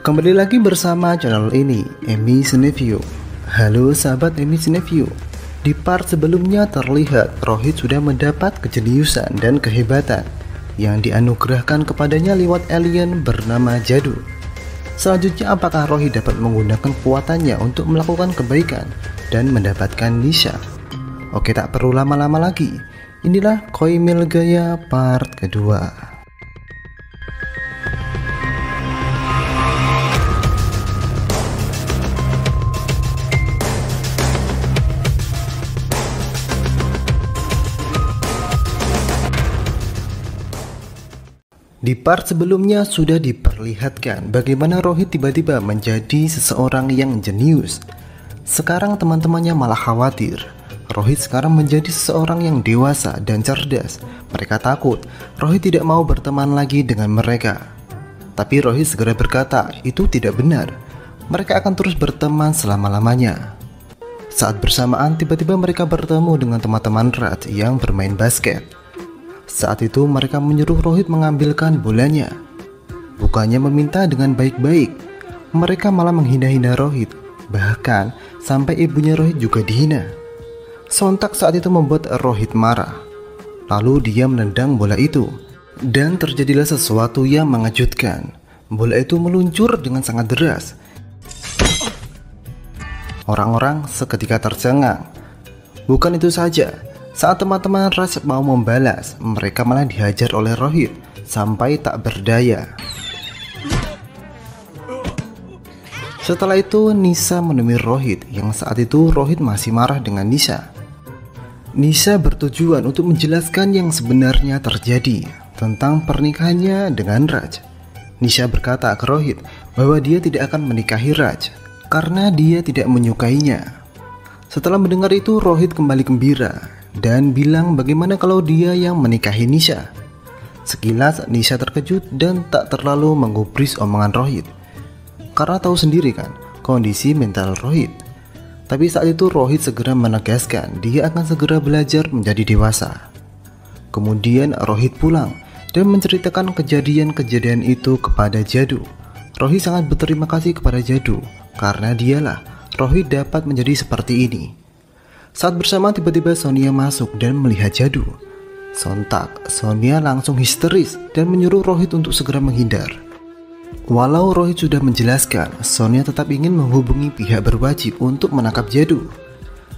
Kembali lagi bersama channel ini, Emi Cineview. Halo sahabat Emi Cineview. Di part sebelumnya terlihat Rohit sudah mendapat kejeniusan dan kehebatan yang dianugerahkan kepadanya lewat alien bernama Jadu. Selanjutnya, apakah Rohit dapat menggunakan kekuatannya untuk melakukan kebaikan dan mendapatkan Nisha? Oke, tak perlu lama-lama lagi. Inilah Koi Milgaya part kedua. Di part sebelumnya sudah diperlihatkan bagaimana Rohit tiba-tiba menjadi seseorang yang jenius. Sekarang teman-temannya malah khawatir. Rohit sekarang menjadi seseorang yang dewasa dan cerdas. Mereka takut Rohit tidak mau berteman lagi dengan mereka. Tapi Rohit segera berkata, itu tidak benar. Mereka akan terus berteman selama-lamanya. Saat bersamaan tiba-tiba mereka bertemu dengan teman-teman Raj yang bermain basket. Saat itu mereka menyuruh Rohit mengambilkan bolanya. Bukannya meminta dengan baik-baik, mereka malah menghina-hina Rohit. Bahkan sampai ibunya Rohit juga dihina. Sontak saat itu membuat Rohit marah. Lalu dia menendang bola itu. Dan terjadilah sesuatu yang mengejutkan. Bola itu meluncur dengan sangat deras. Orang-orang seketika tercengang. Bukan itu saja, saat teman-teman Raj mau membalas, mereka malah dihajar oleh Rohit sampai tak berdaya. Setelah itu Nisha menemui Rohit, yang saat itu Rohit masih marah dengan Nisha. Nisha bertujuan untuk menjelaskan yang sebenarnya terjadi tentang pernikahannya dengan Raj. Nisha berkata ke Rohit bahwa dia tidak akan menikahi Raj karena dia tidak menyukainya. Setelah mendengar itu, Rohit kembali gembira dan bilang bagaimana kalau dia yang menikahi Nisha. Sekilas Nisha terkejut dan tak terlalu menggubris omongan Rohit, karena tahu sendiri kan kondisi mental Rohit. Tapi saat itu Rohit segera menegaskan dia akan segera belajar menjadi dewasa. Kemudian Rohit pulang dan menceritakan kejadian-kejadian itu kepada Jadu. Rohit sangat berterima kasih kepada Jadu karena dialah Rohit dapat menjadi seperti ini. Saat bersama tiba-tiba Sonia masuk dan melihat Jadu. Sontak Sonia langsung histeris dan menyuruh Rohit untuk segera menghindar. Walau Rohit sudah menjelaskan, Sonia tetap ingin menghubungi pihak berwajib untuk menangkap Jadu.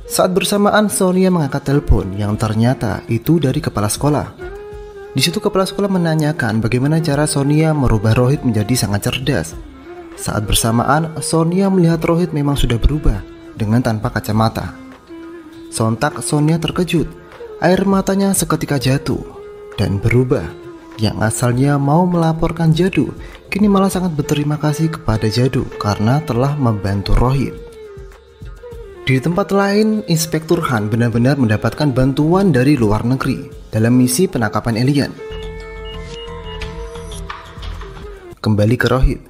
Saat bersamaan Sonia mengangkat telepon yang ternyata itu dari kepala sekolah. Di situ kepala sekolah menanyakan bagaimana cara Sonia merubah Rohit menjadi sangat cerdas. Saat bersamaan Sonia melihat Rohit memang sudah berubah dengan tanpa kacamata. Sontak Sonia terkejut, air matanya seketika jatuh dan berubah. Yang asalnya mau melaporkan Jadu, kini malah sangat berterima kasih kepada Jadu karena telah membantu Rohit. Di tempat lain, Inspektur Han benar-benar mendapatkan bantuan dari luar negeri dalam misi penangkapan alien. Kembali ke Rohit.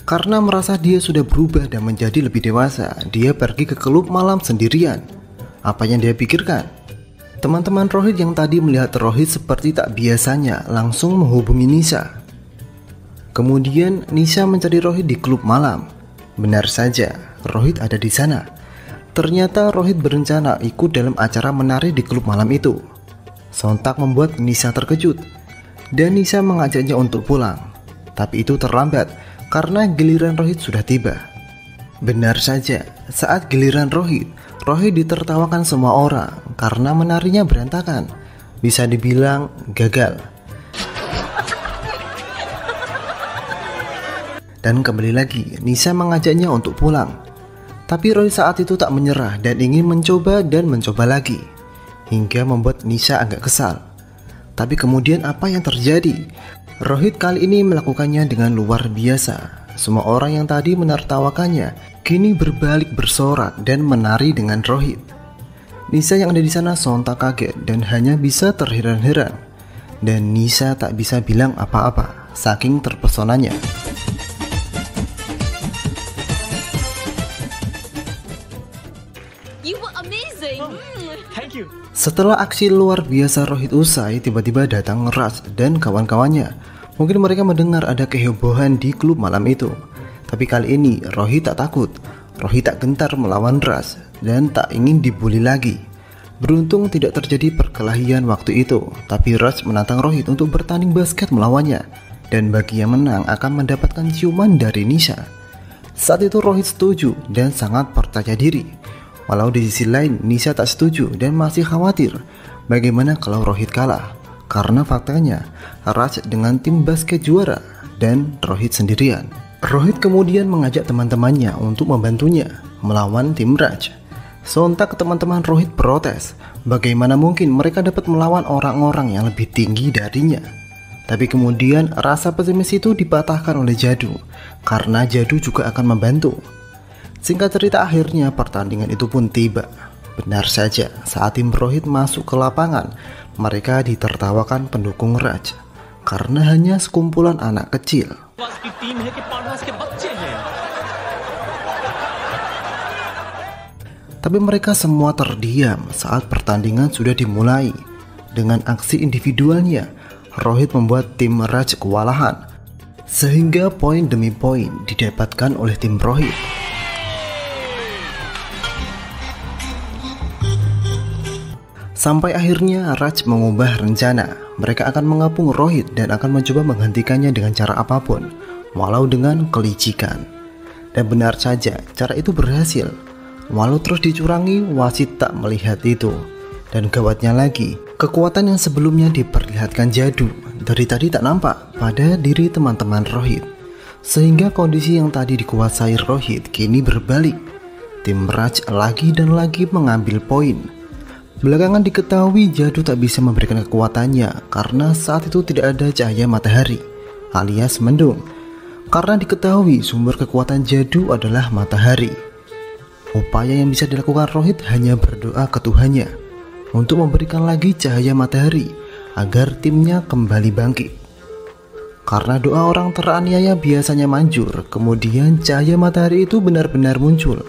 Karena merasa dia sudah berubah dan menjadi lebih dewasa, dia pergi ke klub malam sendirian. Apa yang dia pikirkan? Teman-teman Rohit yang tadi melihat Rohit seperti tak biasanya langsung menghubungi Nisha. Kemudian Nisha mencari Rohit di klub malam. Benar saja, Rohit ada di sana. Ternyata Rohit berencana ikut dalam acara menari di klub malam itu. Sontak membuat Nisha terkejut dan Nisha mengajaknya untuk pulang. Tapi itu terlambat karena giliran Rohit sudah tiba. Benar saja, saat giliran Rohit ditertawakan semua orang karena menarinya berantakan. Bisa dibilang gagal. Dan kembali lagi, Nisha mengajaknya untuk pulang. Tapi Rohit saat itu tak menyerah dan ingin mencoba dan mencoba lagi, hingga membuat Nisha agak kesal. Tapi kemudian apa yang terjadi? Rohit kali ini melakukannya dengan luar biasa. Semua orang yang tadi menertawakannya kini berbalik bersorak dan menari dengan Rohit. Nisha yang ada di sana sontak kaget dan hanya bisa terheran-heran. Dan Nisha tak bisa bilang apa-apa saking terpesonanya. You were amazing. Thank you. Setelah aksi luar biasa Rohit usai, tiba-tiba datang Raj dan kawan-kawannya. Mungkin mereka mendengar ada kehebohan di klub malam itu. Tapi kali ini Rohit tak takut. Rohit tak gentar melawan Raj dan tak ingin dibully lagi. Beruntung tidak terjadi perkelahian waktu itu, tapi Raj menantang Rohit untuk bertanding basket melawannya, dan bagi yang menang akan mendapatkan ciuman dari Nisha. Saat itu Rohit setuju dan sangat percaya diri. Walau di sisi lain Nisha tak setuju dan masih khawatir bagaimana kalau Rohit kalah, karena faktanya Raj dengan tim basket juara dan Rohit sendirian. Rohit kemudian mengajak teman-temannya untuk membantunya melawan tim Raj. Sontak teman-teman Rohit protes, bagaimana mungkin mereka dapat melawan orang-orang yang lebih tinggi darinya. Tapi kemudian rasa pesimis itu dipatahkan oleh Jadu, karena Jadu juga akan membantu. Singkat cerita, akhirnya pertandingan itu pun tiba. Benar saja, saat tim Rohit masuk ke lapangan, mereka ditertawakan pendukung Raj, karena hanya sekumpulan anak kecil. Tapi mereka semua terdiam saat pertandingan sudah dimulai. Dengan aksi individualnya, Rohit membuat tim Raj kewalahan, sehingga poin demi poin didapatkan oleh tim Rohit. Sampai akhirnya Raj mengubah rencana. Mereka akan mengepung Rohit dan akan mencoba menghentikannya dengan cara apapun, walau dengan kelicikan. Dan benar saja, cara itu berhasil. Walau terus dicurangi, wasit tak melihat itu. Dan gawatnya lagi, kekuatan yang sebelumnya diperlihatkan Jadu dari tadi tak nampak pada diri teman-teman Rohit, sehingga kondisi yang tadi dikuasai Rohit kini berbalik. Tim Raj lagi dan lagi mengambil poin. Belakangan diketahui Jadu tak bisa memberikan kekuatannya karena saat itu tidak ada cahaya matahari alias mendung. Karena diketahui sumber kekuatan Jadu adalah matahari. Upaya yang bisa dilakukan Rohit hanya berdoa ke Tuhannya untuk memberikan lagi cahaya matahari agar timnya kembali bangkit. Karena doa orang teraniaya biasanya manjur, kemudian cahaya matahari itu benar-benar muncul.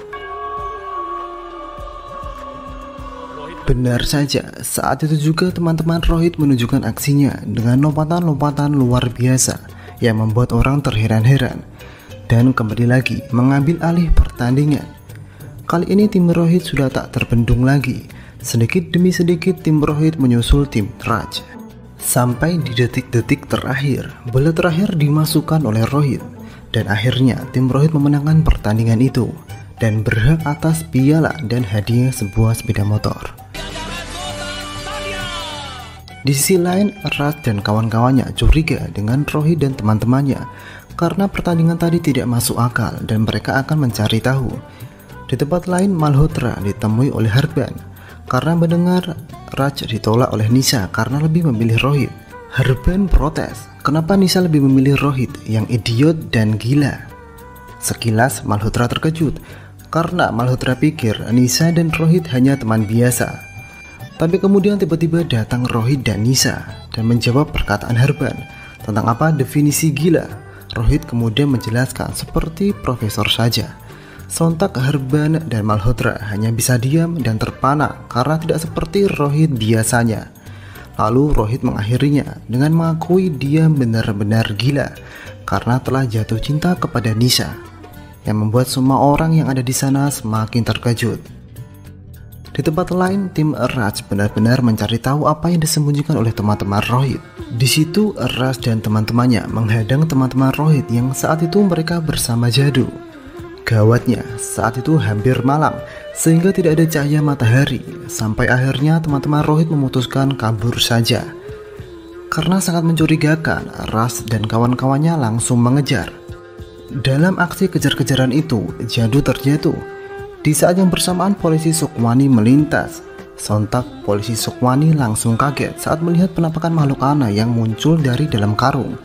Benar saja, saat itu juga teman-teman Rohit menunjukkan aksinya dengan lompatan-lompatan luar biasa yang membuat orang terheran-heran dan kembali lagi mengambil alih pertandingan. Kali ini tim Rohit sudah tak terbendung lagi. Sedikit demi sedikit tim Rohit menyusul tim Raj. Sampai di detik-detik terakhir, bola terakhir dimasukkan oleh Rohit. Dan akhirnya tim Rohit memenangkan pertandingan itu dan berhak atas piala dan hadiah sebuah sepeda motor. Di sisi lain, Raj dan kawan-kawannya curiga dengan Rohit dan teman-temannya karena pertandingan tadi tidak masuk akal dan mereka akan mencari tahu. Di tempat lain, Malhotra ditemui oleh Harban karena mendengar Raj ditolak oleh Nisha karena lebih memilih Rohit. Harban protes, kenapa Nisha lebih memilih Rohit yang idiot dan gila. Sekilas Malhotra terkejut karena Malhotra pikir Nisha dan Rohit hanya teman biasa. Tapi kemudian tiba-tiba datang Rohit dan Nisha dan menjawab perkataan Harban tentang apa definisi gila. Rohit kemudian menjelaskan seperti profesor saja. Sontak Harban dan Malhotra hanya bisa diam dan terpana karena tidak seperti Rohit biasanya. Lalu Rohit mengakhirinya dengan mengakui dia benar-benar gila karena telah jatuh cinta kepada Nisha, yang membuat semua orang yang ada di sana semakin terkejut. Di tempat lain, tim Raj benar-benar mencari tahu apa yang disembunyikan oleh teman-teman Rohit. Di situ Raj dan teman-temannya menghadang teman-teman Rohit yang saat itu mereka bersama Jadu. Gawatnya, saat itu hampir malam sehingga tidak ada cahaya matahari. Sampai akhirnya teman-teman Rohit memutuskan kabur saja. Karena sangat mencurigakan, Raj dan kawan-kawannya langsung mengejar. Dalam aksi kejar-kejaran itu, Jadu terjatuh. Di saat yang bersamaan polisi Sukwani melintas. Sontak polisi Sukwani langsung kaget saat melihat penampakan makhluk aneh yang muncul dari dalam karung.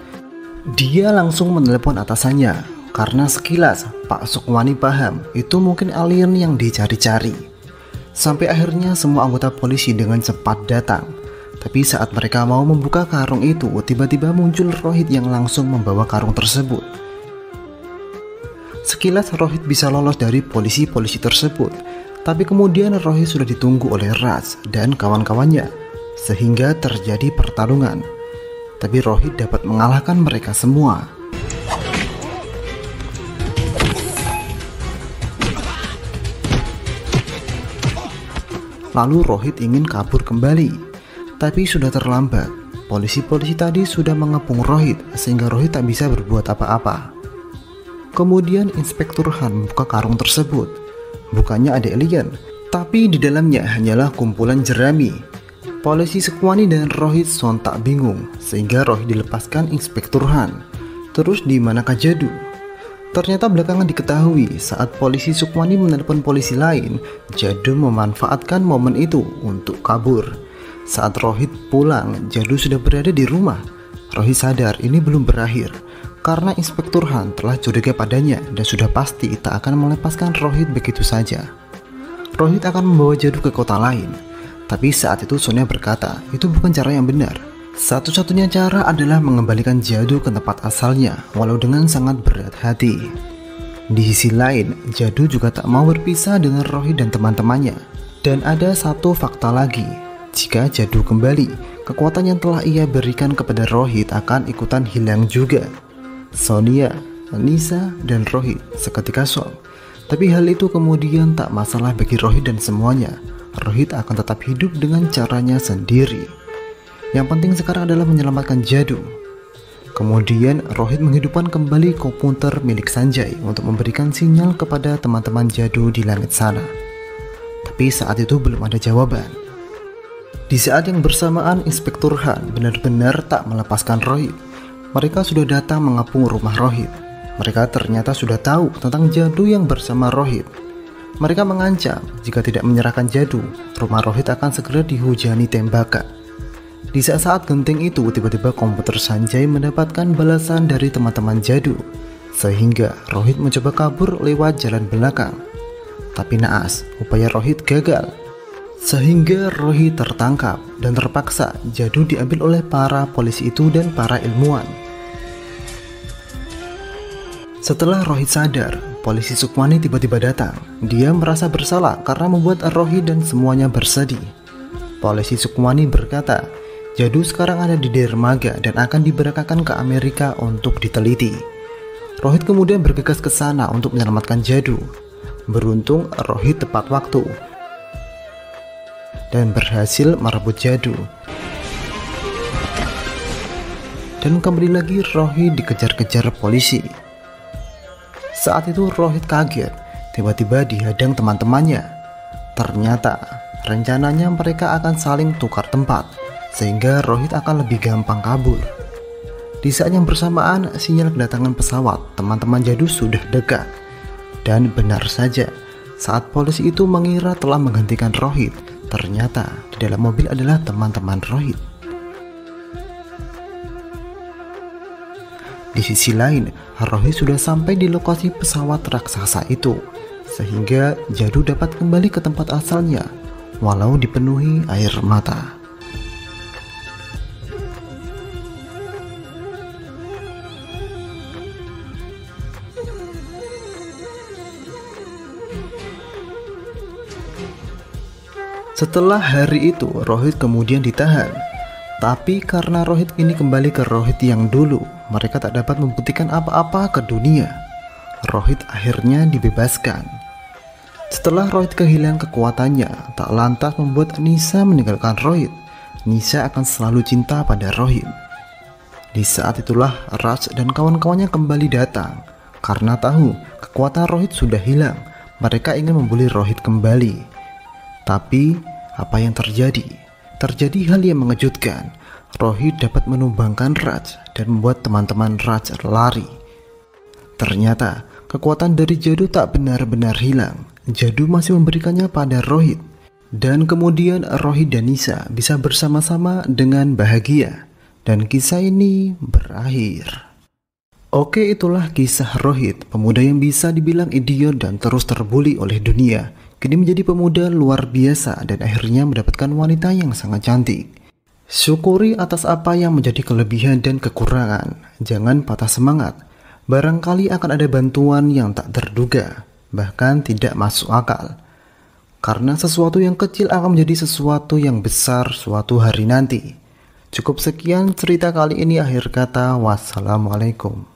Dia langsung menelepon atasannya. Karena sekilas Pak Sukwani paham itu mungkin alien yang dicari-cari. Sampai akhirnya semua anggota polisi dengan cepat datang. Tapi saat mereka mau membuka karung itu, tiba-tiba muncul Rohit yang langsung membawa karung tersebut. Sekilas Rohit bisa lolos dari polisi-polisi tersebut. Tapi kemudian Rohit sudah ditunggu oleh Raj dan kawan-kawannya, sehingga terjadi pertarungan. Tapi Rohit dapat mengalahkan mereka semua. Lalu Rohit ingin kabur kembali, tapi sudah terlambat. Polisi-polisi tadi sudah mengepung Rohit sehingga Rohit tak bisa berbuat apa-apa. Kemudian Inspektur Han membuka karung tersebut. Bukannya ada alien, tapi di dalamnya hanyalah kumpulan jerami. Polisi Sukwani dan Rohit sontak bingung sehingga Rohit dilepaskan Inspektur Han. Terus di manakah Jadu? Ternyata belakangan diketahui saat polisi Sukwani menelpon polisi lain, Jadu memanfaatkan momen itu untuk kabur. Saat Rohit pulang, Jadu sudah berada di rumah. Rohit sadar ini belum berakhir karena Inspektur Han telah curiga padanya dan sudah pasti tak akan melepaskan Rohit begitu saja. Rohit akan membawa Jadu ke kota lain, tapi saat itu Sonia berkata itu bukan cara yang benar. Satu-satunya cara adalah mengembalikan Jadu ke tempat asalnya, walau dengan sangat berat hati. Di sisi lain, Jadu juga tak mau berpisah dengan Rohit dan teman-temannya. Dan ada satu fakta lagi, jika Jadu kembali, kekuatan yang telah ia berikan kepada Rohit akan ikutan hilang juga. Sonia, Nisa, dan Rohit seketika shock. Tapi hal itu kemudian tak masalah bagi Rohit dan semuanya. Rohit akan tetap hidup dengan caranya sendiri. Yang penting sekarang adalah menyelamatkan Jadu. Kemudian Rohit menghidupkan kembali komputer milik Sanjay untuk memberikan sinyal kepada teman-teman Jadu di langit sana. Tapi saat itu belum ada jawaban. Di saat yang bersamaan Inspektur Han benar-benar tak melepaskan Rohit. Mereka sudah datang mengepung rumah Rohit. Mereka ternyata sudah tahu tentang Jadu yang bersama Rohit. Mereka mengancam jika tidak menyerahkan Jadu, rumah Rohit akan segera dihujani tembakan. Di saat-saat genting itu, tiba-tiba komputer Sanjay mendapatkan balasan dari teman-teman Jadu, sehingga Rohit mencoba kabur lewat jalan belakang. Tapi naas, upaya Rohit gagal, sehingga Rohit tertangkap dan terpaksa Jadu diambil oleh para polisi itu dan para ilmuwan. Setelah Rohit sadar, polisi Sukwani tiba-tiba datang. Dia merasa bersalah karena membuat Rohit dan semuanya bersedih. Polisi Sukwani berkata, Jadu sekarang ada di dermaga dan akan diberangkatkan ke Amerika untuk diteliti. Rohit kemudian bergegas ke sana untuk menyelamatkan Jadu. Beruntung Rohit tepat waktu dan berhasil merebut Jadu. Dan kembali lagi Rohit dikejar-kejar polisi. Saat itu Rohit kaget, tiba-tiba dihadang teman-temannya. Ternyata rencananya mereka akan saling tukar tempat, sehingga Rohit akan lebih gampang kabur. Di saat yang bersamaan, sinyal kedatangan pesawat teman-teman Jadu sudah dekat. Dan benar saja, saat polisi itu mengira telah menggantikan Rohit, ternyata di dalam mobil adalah teman-teman Rohit. Di sisi lain, Rohit sudah sampai di lokasi pesawat raksasa itu, sehingga Jadu dapat kembali ke tempat asalnya, walau dipenuhi air mata. Setelah hari itu, Rohit kemudian ditahan. Tapi karena Rohit ini kembali ke Rohit yang dulu, mereka tak dapat membuktikan apa-apa ke dunia. Rohit akhirnya dibebaskan. Setelah Rohit kehilangan kekuatannya, tak lantas membuat Nisa meninggalkan Rohit. Nisa akan selalu cinta pada Rohit. Di saat itulah Raj dan kawan-kawannya kembali datang. Karena tahu kekuatan Rohit sudah hilang, mereka ingin membuli Rohit kembali. Tapi apa yang terjadi? Terjadi hal yang mengejutkan. Rohit dapat menumbangkan Raj dan membuat teman-teman Raj lari. Ternyata kekuatan dari Jadu tak benar-benar hilang. Jadu masih memberikannya pada Rohit. Dan kemudian Rohit dan Nisa bisa bersama-sama dengan bahagia. Dan kisah ini berakhir. Oke, itulah kisah Rohit, pemuda yang bisa dibilang idiot dan terus terbuli oleh dunia. Kini menjadi pemuda luar biasa dan akhirnya mendapatkan wanita yang sangat cantik. Syukuri atas apa yang menjadi kelebihan dan kekurangan. Jangan patah semangat. Barangkali akan ada bantuan yang tak terduga, bahkan tidak masuk akal. Karena sesuatu yang kecil akan menjadi sesuatu yang besar suatu hari nanti. Cukup sekian cerita kali ini, akhir kata. Wassalamualaikum.